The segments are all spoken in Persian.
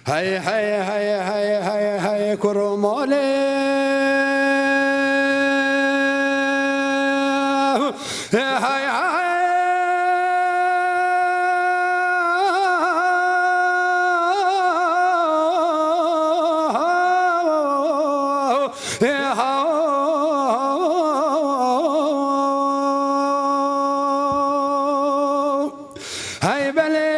هی هی هی هی هی هی کرماله هی هی بله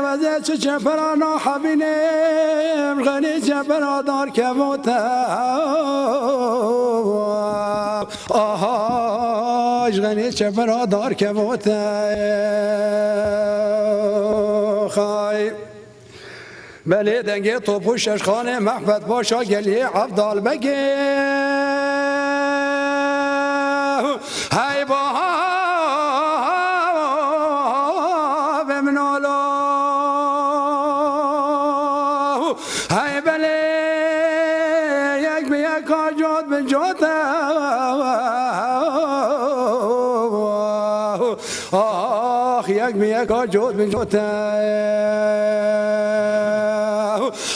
وزه چپرانا حبینم غنی چپرا دار که موتا آهاش غنی چپرا دار که موتا خای بله دنگه توپو ششخانه محبت باشا گلی عبدال بگه هی با هی بله یک به یک آجاد به جاتا آخ یک به یک آجاد به جاتا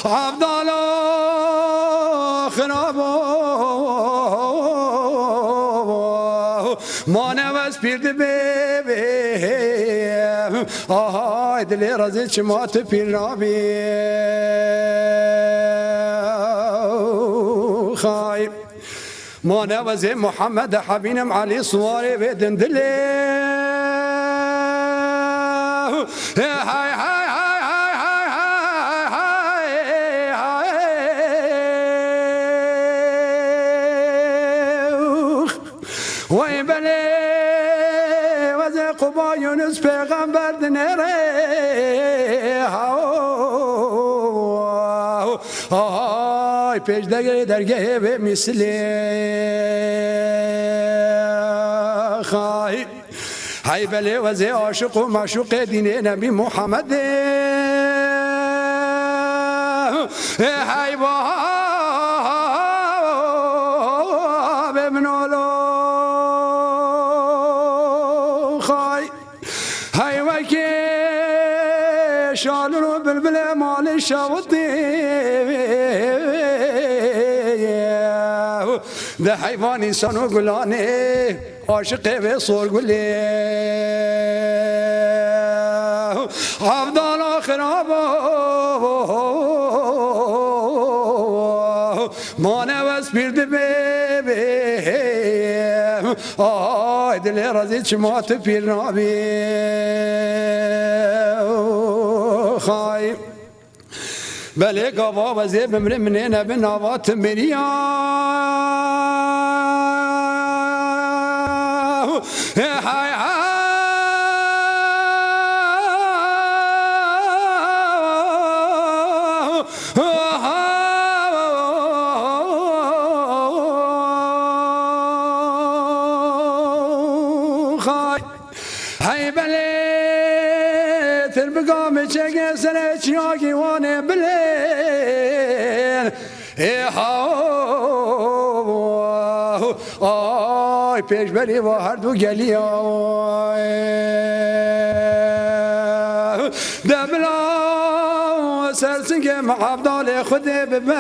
عبدالله خرابو ما نوز پیرد ببیم آهای دلی رازی چمات پیر رابی خای ما نوز محمد حبینم علی صواری بدن دلی های های وای بله وزه قبا یونس پیغمبر دنره آهای پیش دگه درگه به مثلی خواهی هی بله وزه عاشق و معشوق دین نبی محمد هی با هی وکی شال رو بلبل مال شوطی ده حیوان انسان و گلانه عاشق به سرگلی عبدالله خرابو ما نوز بیرد ببیم آی دل رازی چمات پیر نابی خواهی بله گاوا وزی بمره منه نبی نوات مریا های هی بله تر بگام چگه سر چیاگی وانه بلین آی پیش بری و هر دو گلی دبلا سرسنگم عبدال خود ببین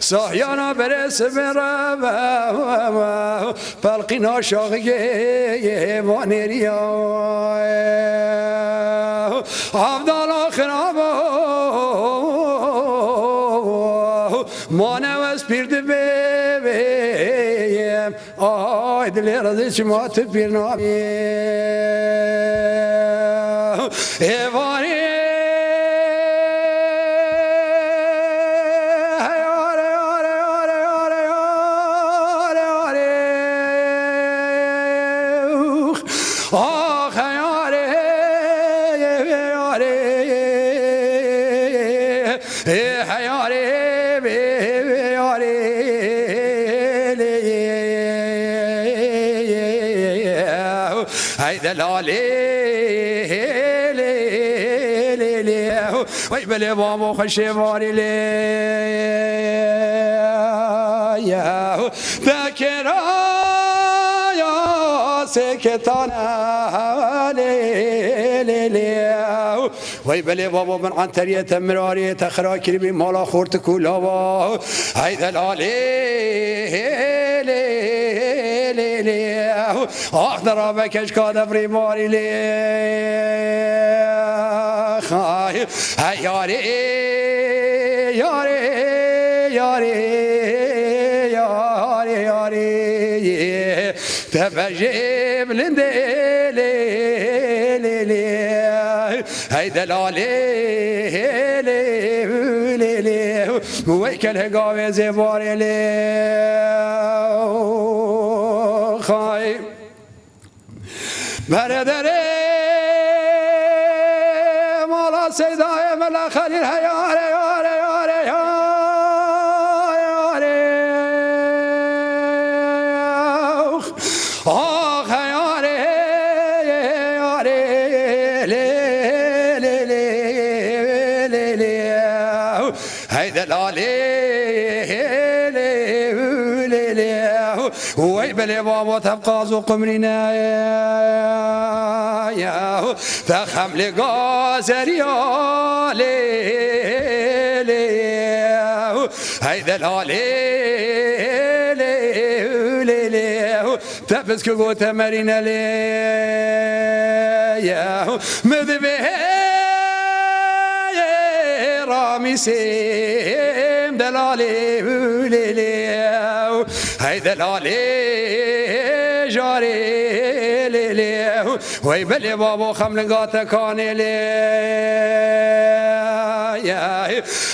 ساحیانا برس برم پلقینا شاقی وانیریا عبدالله خرابو ما نوز پیرد ببیم آی دلی رازی چمات پیر نابی ایوانی آخ یاره یاره یاره یاره هی دلالی وی بله بابا خوشواری لی بکرا یا سکتانه لی وی بله بابا من عنتریت مراریت خراکری بی مالا خورت کولاوا ای دلالی آخ درا بکش کادفری ماری لی خای یاری یاری یاری یاری یاری تفجیب لنده لی لی ای دلالی لی لی ویکل هگاوی زباری لی خای بردره مالا سیدای ملا خلیل یاره یاره یاره یاره آخ یاره یاره لی لی لی لی لی ای دلالی وی بلی بابا تبقاز و قمرنا تخم لقازر لی ای دلالی لی تبس که گو تمرین لی مدبه رامی سیم دلالی لی ای دلالی جاری لی لی وی بلی بابا خملنگات کانی لی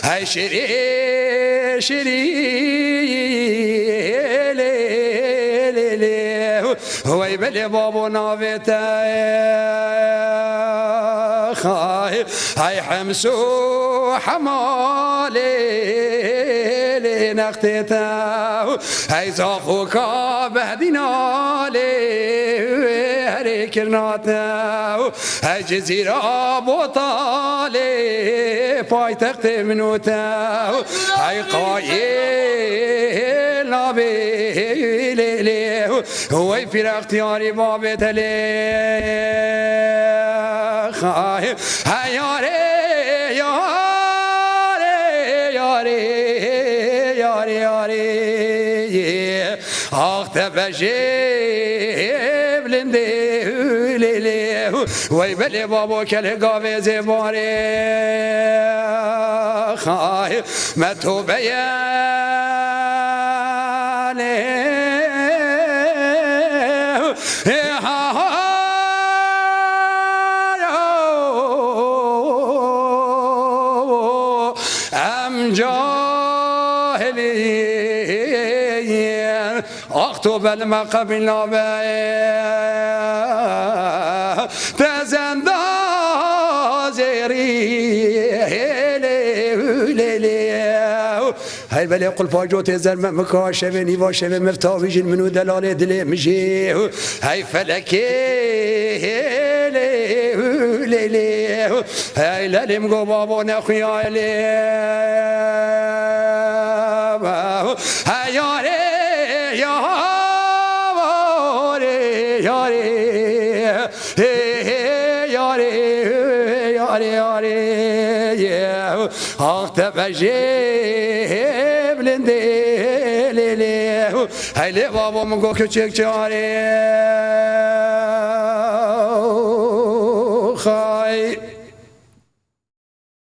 ای شیری شیری لی لی وی بلی بابا ناویتا خای ای حمسو حمالی نختتا ای زاخو کا بهدینا لی هری کرناتا ای جزیره بوطالی پای تخت منوتا ای قایل نابی لی وی فی اختیاری بابت لی خای یاری یاری یاری یاری آخ تبجیب لنده لیلی وی بلی بابا کل گاوی زباری خای متو بیانی جاهلين اكتب المقابل تزند زيري هاي بلي قل فاجوت زرم مكاشف نيواشف مفتاويج منو دلال دلي مجي هاي فلكي هاي للم جو بابا نخيا لي هاي ياري ياري ياري ياري ياري ياري اخ تبجيب لندي لي هاي لي بابا من جو كچك جاري خاي